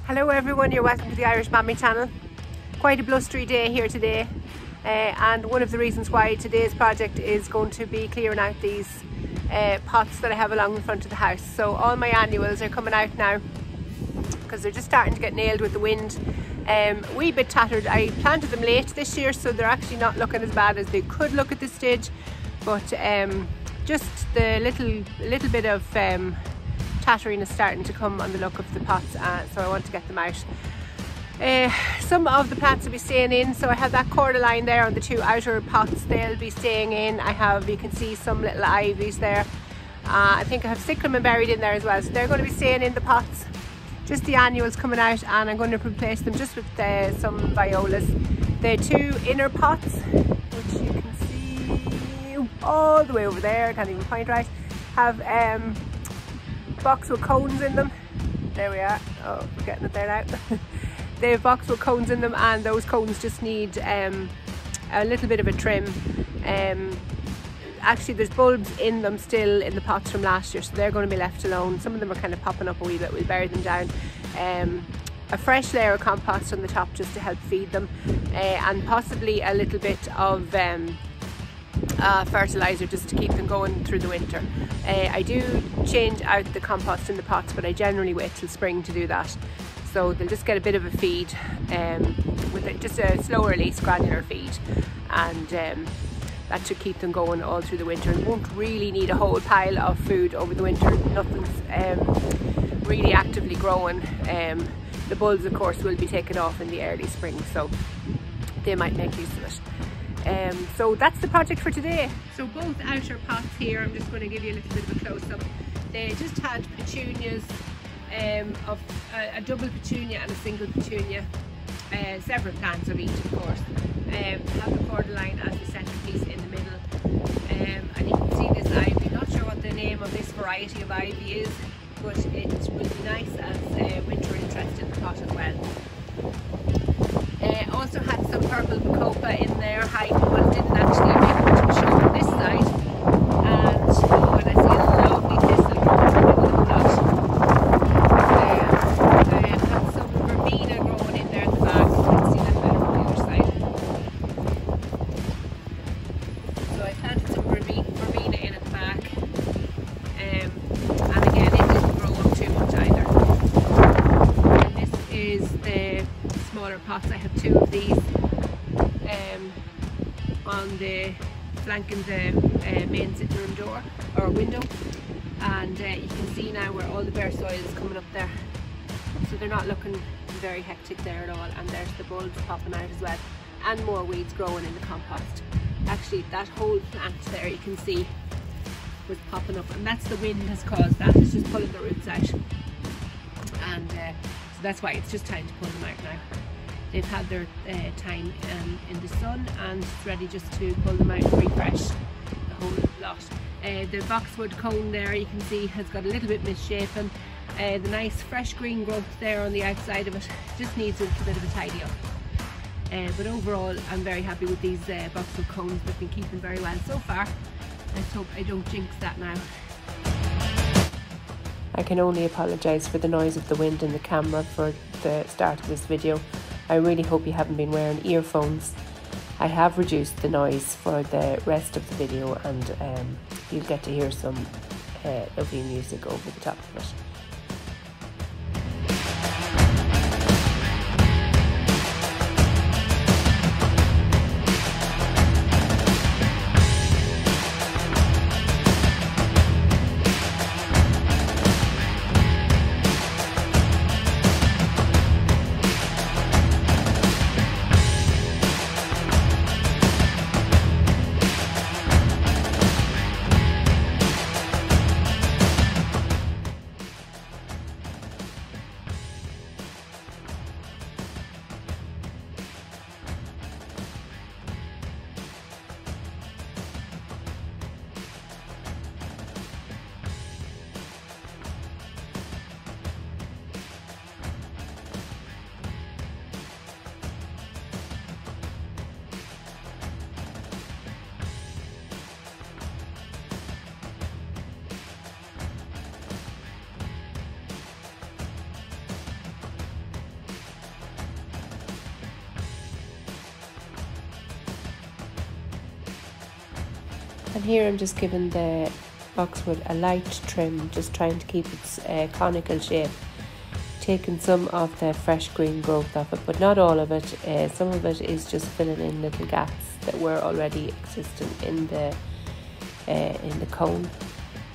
Hello everyone, you're welcome to the Irish Mammy channel. Quite a blustery day here today, and one of the reasons why today's project is going to be clearing out these pots that I have along the front of the house. So all my annuals are coming out now because they're just starting to get nailed with the wind. Wee bit tattered. I planted them late this year, so they're actually not looking as bad as they could look at this stage, but just the little bit of tattering is starting to come on the look of the pots, so I want to get them out. Some of the plants will be staying in, so I have that cordyline there on the two outer pots. They'll be staying in. I have, you can see, some little ivies there. I think I have cyclamen buried in there as well, so they're going to be staying in the pots. Just the annuals coming out, and I'm going to replace them just with some violas. The two inner pots, which you can see all the way over there, I can't even point right, have boxwood cones in them. There we are. Oh, we're getting it there now. They have boxwood cones in them, and those cones just need a little bit of a trim. Actually, there's bulbs in them still in the pots from last year, so they're going to be left alone. Some of them are kind of popping up a wee bit. We'll bury them down. A fresh layer of compost on the top just to help feed them, and possibly a little bit of fertilizer just to keep them going through the winter. I do change out the compost in the pots, but I generally wait till spring to do that. So they'll just get a bit of a feed with just a slow release granular feed, and that should keep them going all through the winter. And won't really need a whole pile of food over the winter. Nothing's really actively growing. The bulbs, of course, will be taken off in the early spring, so they might make use of it. So that's the project for today. So both outer pots here, I'm just going to give you a little bit of a close-up. They just had petunias, of a double petunia and a single petunia, separate plants of each, of course. Have the cordyline as the centerpiece in the middle, and you can see this ivy. Not sure what the name of this variety of ivy is, but it will be nice as winter interest in the pot as well. Also had some purple bacopa in there, hiding, but didn't actually make much of a show on this side. And when I see a lovely thistle growing in the middle of the plot. I had some verbena growing in there at the back, so you can see that better on the other side. So I planted some verbena in at the back, and again, it didn't grow up too much either. And this is the smaller pots. I have two of these on the flanking the main sitting room door or window, and you can see now where all the bare soil is coming up there, so they're not looking very hectic there at all. And there's the bulbs popping out as well, and more weeds growing in the compost. Actually, that whole plant there you can see was popping up, and that's the wind has caused that. It's just pulling the roots out, and so that's why it's just time to pull them out now. They've had their time in the sun, and it's ready just to pull them out and refresh the whole lot. The boxwood cone there you can see has got a little bit misshapen. The nice fresh green growth there on the outside of it just needs a little bit of a tidy up. But overall, I'm very happy with these boxwood cones. They've been keeping very well so far. Let's hope I don't jinx that now. I can only apologise for the noise of the wind in the camera for the start of this video. I really hope you haven't been wearing earphones. I have reduced the noise for the rest of the video, and you'll get to hear some lovely music over the top of it. And here I'm just giving the boxwood a light trim, just trying to keep its conical shape, taking some of the fresh green growth off it, but not all of it. Some of it is just filling in little gaps that were already existing in the cone,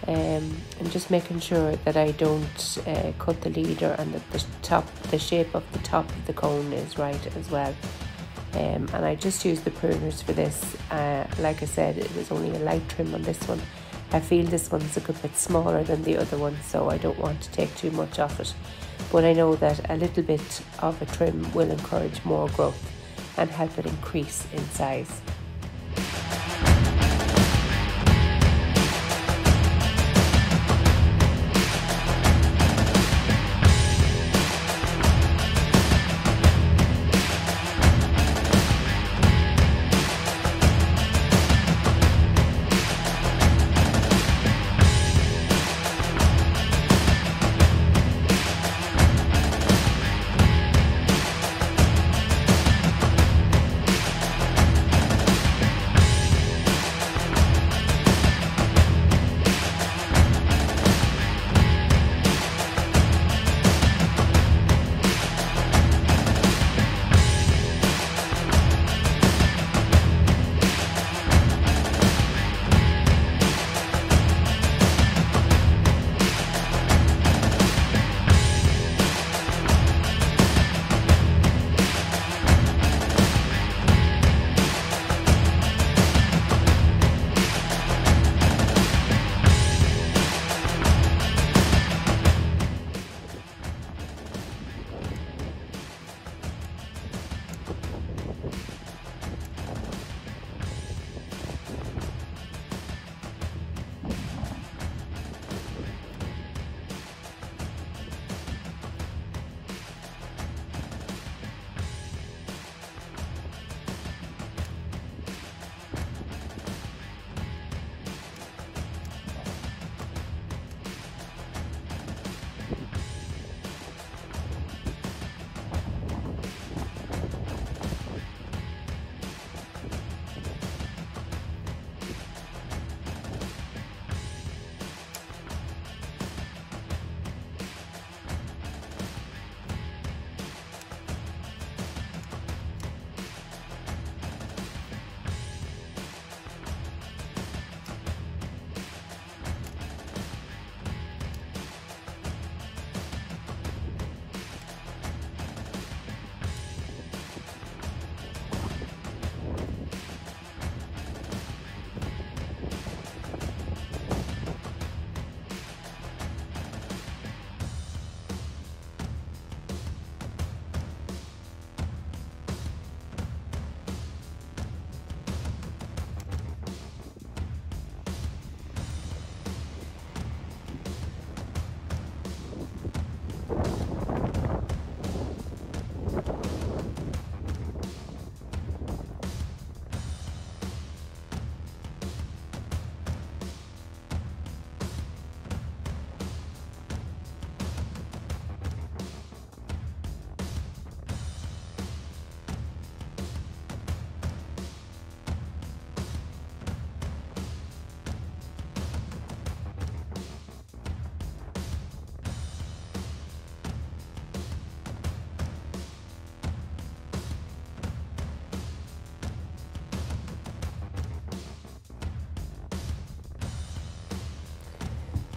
and just making sure that I don't cut the leader, and that the shape of the top of the cone is right as well. And I just used the pruners for this. Like I said, it was only a light trim on this one. I feel this one's a good bit smaller than the other one, so I don't want to take too much off it. But I know that a little bit of a trim will encourage more growth and help it increase in size.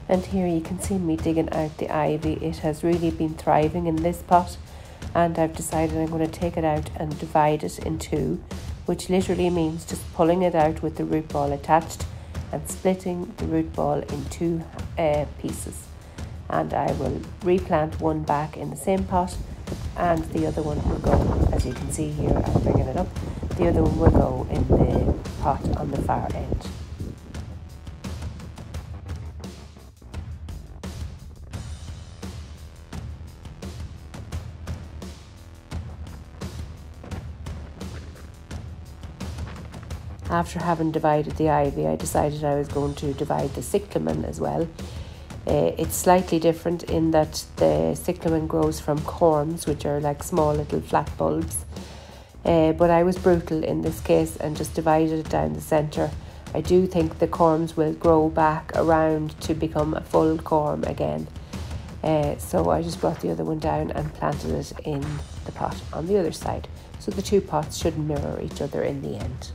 And here you can see me digging out the ivy. It has really been thriving in this pot, and I've decided I'm going to take it out and divide it in two, which literally means just pulling it out with the root ball attached and splitting the root ball in two pieces. And I will replant one back in the same pot, and the other one will go, as you can see here, I'm bringing it up, the other one will go in the pot on the far end. After having divided the ivy, I decided I was going to divide the cyclamen as well. It's slightly different in that the cyclamen grows from corms, which are like small little flat bulbs. But I was brutal in this case and just divided it down the centre I do think the corms will grow back around to become a full corm again. So I just brought the other one down and planted it in the pot on the other side. So the two pots should mirror each other in the end.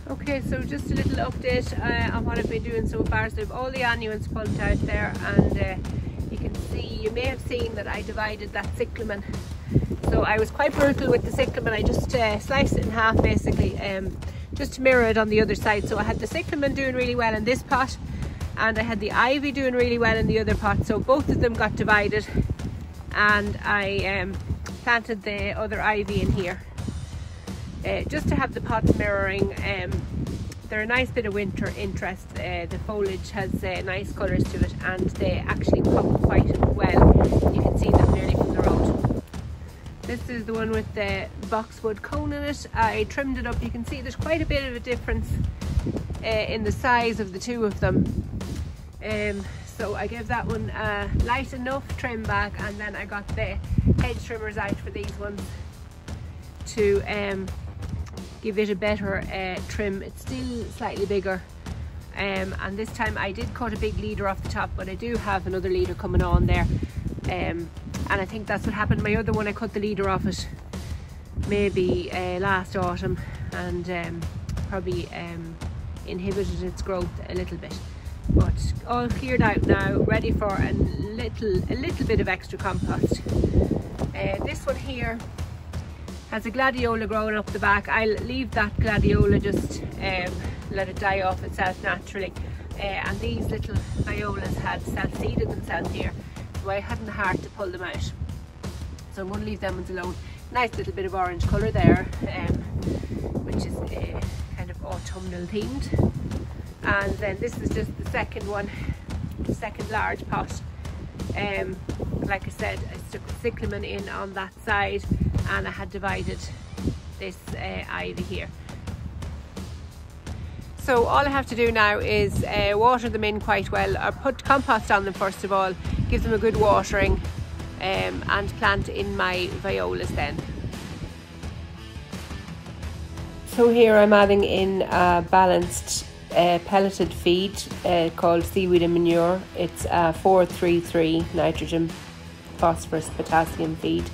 Okay, so just a little update on what I've been doing so far. So I have all the annuals pulled out there, and you can see, you may have seen that I divided that cyclamen. So I was quite brutal with the cyclamen. I just sliced it in half basically, just to mirror it on the other side. So I had the cyclamen doing really well in this pot, and I had the ivy doing really well in the other pot. So both of them got divided, and I planted the other ivy in here. Just to have the pots mirroring. They're a nice bit of winter interest. The foliage has nice colours to it, and they actually pop quite well. You can see them nearly from the road. This is the one with the boxwood cone in it. I trimmed it up. You can see there's quite a bit of a difference in the size of the two of them. So I gave that one a light enough trim back, and then I got the hedge trimmers out for these ones to give it a better trim. It's still slightly bigger, and this time I did cut a big leader off the top, but I do have another leader coming on there, and I think that's what happened. My other one, I cut the leader off it maybe last autumn, and probably inhibited its growth a little bit. But all cleared out now, ready for a little bit of extra compost. This one here has a gladiola growing up the back. I'll leave that gladiola, just let it die off itself naturally. And these little violas had self-seeded themselves here, so I hadn't the heart to pull them out. So I'm going to leave them ones alone. Nice little bit of orange colour there, which is kind of autumnal themed. And then this is just the second one, the second large pot. Like I said, I stuck the cyclamen in on that side, and I had divided this ivy here. So all I have to do now is water them in quite well, or put compost on them first of all, give them a good watering, and plant in my violas then. So here I'm adding in a balanced pelleted feed called seaweed and manure. It's a 4-3-3 nitrogen, phosphorus, potassium feed,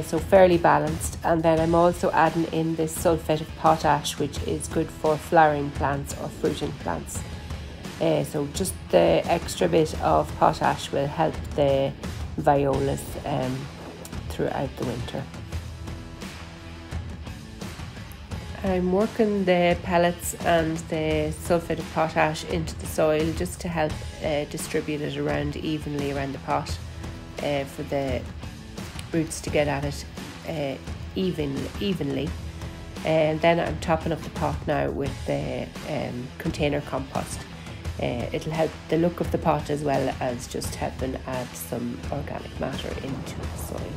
so fairly balanced. And then I'm also adding in this sulphate of potash, which is good for flowering plants or fruiting plants. So just the extra bit of potash will help the violas throughout the winter. I'm working the pellets and the sulphate of potash into the soil just to help distribute it around evenly around the pot, for the roots to get at it evenly. And then I'm topping up the pot now with the container compost. It'll help the look of the pot as well as just helping add some organic matter into the soil.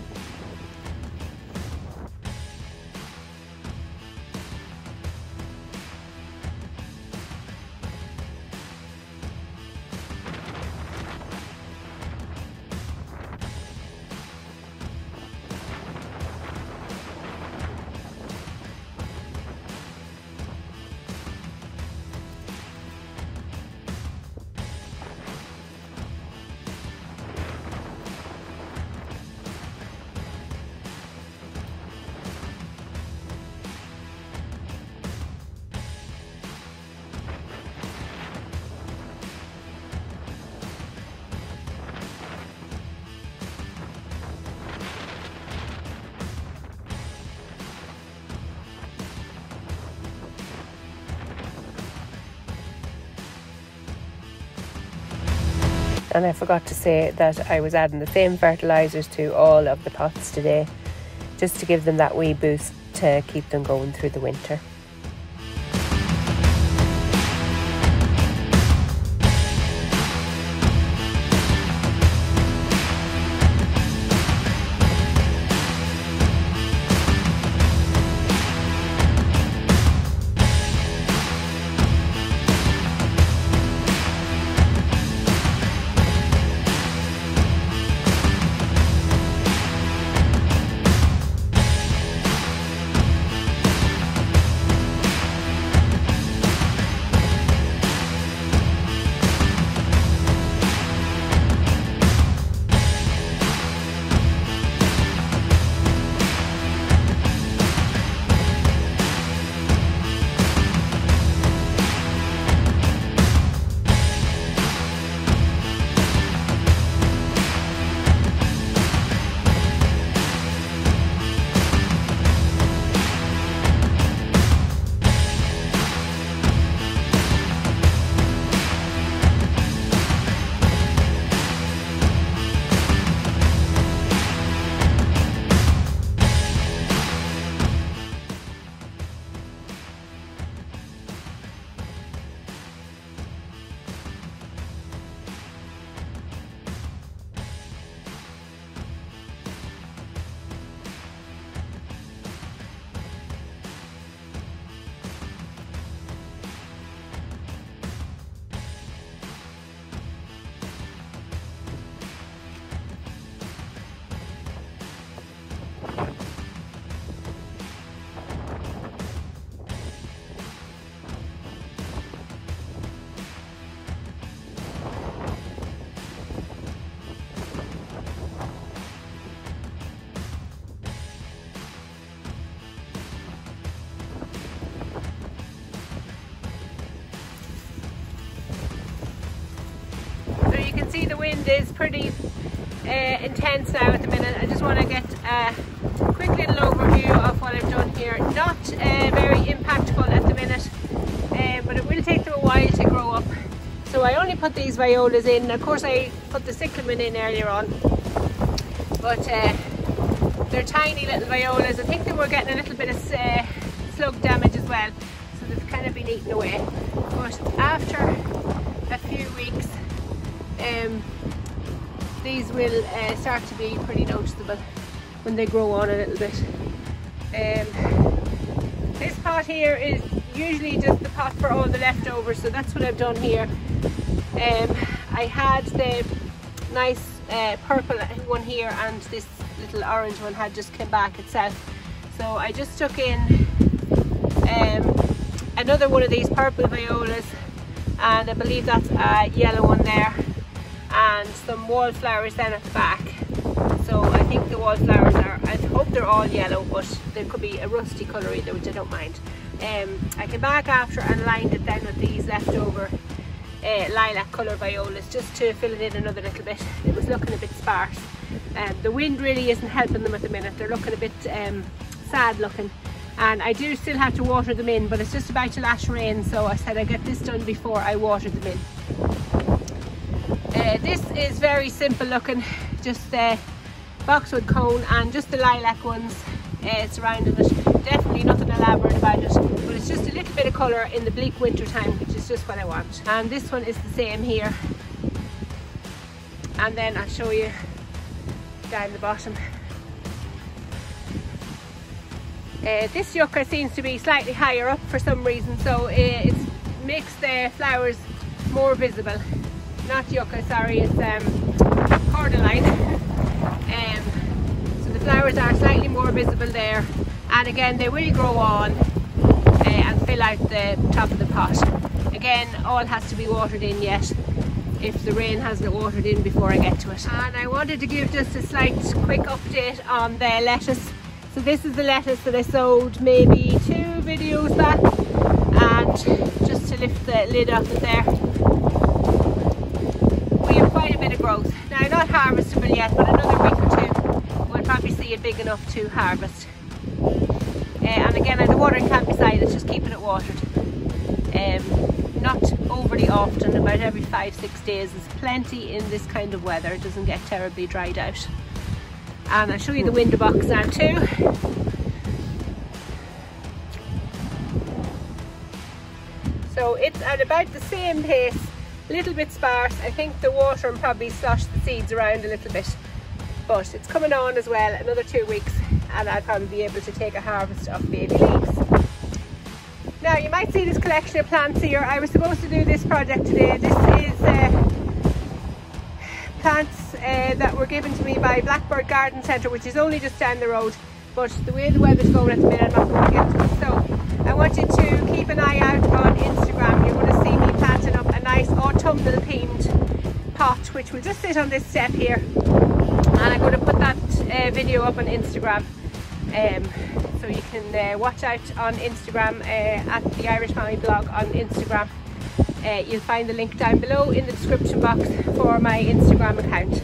And I forgot to say that I was adding the same fertilisers to all of the pots today, just to give them that wee boost to keep them going through the winter. wind is pretty intense now at the minute. I just want to get a quick little overview of what I've done here. Not very impactful at the minute, but it will take them a while to grow up. So I only put these violas in. Of course I put the cyclamen in earlier on, but they're tiny little violas. I think they were getting a little bit of slug damage as well, so they've kind of been eaten away. But after a few weeks, these will start to be pretty noticeable when they grow on a little bit. This pot here is usually just the pot for all the leftovers, so that's what I've done here. I had the nice purple one here, and this little orange one had just come back itself. So I just stuck in another one of these purple violas, and I believe that's a yellow one there, and some wallflowers then at the back. So I think the wallflowers are, I hope they're all yellow, but there could be a rusty colour either, which I don't mind. I came back after and lined it then with these leftover lilac colour violas, just to fill it in another little bit. It was looking a bit sparse. The wind really isn't helping them at the minute. They're looking a bit sad looking, and I do still have to water them in, but it's just about to lash rain, so I said I'd get this done before I water them in. This is very simple looking, just boxwood cone and just the lilac ones surrounding it. Definitely nothing elaborate about it, but it's just a little bit of colour in the bleak winter time, which is just what I want. And this one is the same here, and then I'll show you down the bottom. This yucca seems to be slightly higher up for some reason, so it makes the flowers more visible. Not yucca, sorry, it's cordyline. So the flowers are slightly more visible there, and again they will grow on and fill out the top of the pot. Again, all has to be watered in yet, if the rain hasn't watered in before I get to it. And I wanted to give just a slight quick update on the lettuce. So this is the lettuce that I sowed maybe 2 videos back, and just to lift the lid off it there, we have quite a bit of growth. Now, not harvestable yet, but another week or 2 we'll probably see it big enough to harvest. And again, the watering can't be side, it's just keeping it watered. Not overly often, about every 5-6 days. There's plenty in this kind of weather, it doesn't get terribly dried out. And I'll show you the window box now too. So it's at about the same pace, a little bit sparse. I think the water probably sloshed the seeds around a little bit, but it's coming on as well. Another 2 weeks and I'll probably be able to take a harvest of baby leaves. Now you might see this collection of plants here. I was supposed to do this project today. This is plants that were given to me by Blackbird Garden Centre, which is only just down the road, but the way the weather's going at the minute, I'm not going to get to it. So I want you to keep an eye out on Instagram. You're going to see me planting up a nice autumnal themed pot, which will just sit on this step here, and I'm going to put that video up on Instagram. So you can watch out on Instagram at the Irish Mommy blog on Instagram. You'll find the link down below in the description box for my Instagram account.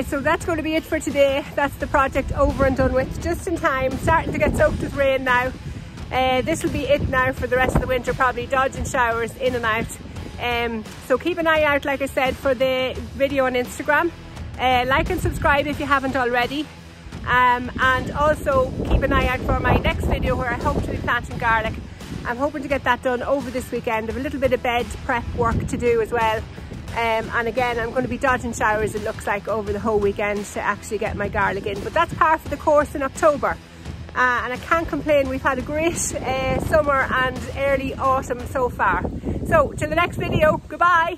So that's going to be it for today. That's the project over and done with, just in time. Starting to get soaked with rain now. This will be it now for the rest of the winter, probably dodging showers in and out. So keep an eye out, like I said, for the video on Instagram. Like and subscribe if you haven't already. And also keep an eye out for my next video, where I hope to be planting garlic. I'm hoping to get that done over this weekend. I have a little bit of bed prep work to do as well. And again, I'm going to be dodging showers, it looks like, over the whole weekend to actually get my garlic in. But that's par for the course in October. And I can't complain. We've had a great summer and early autumn so far. So till the next video, goodbye.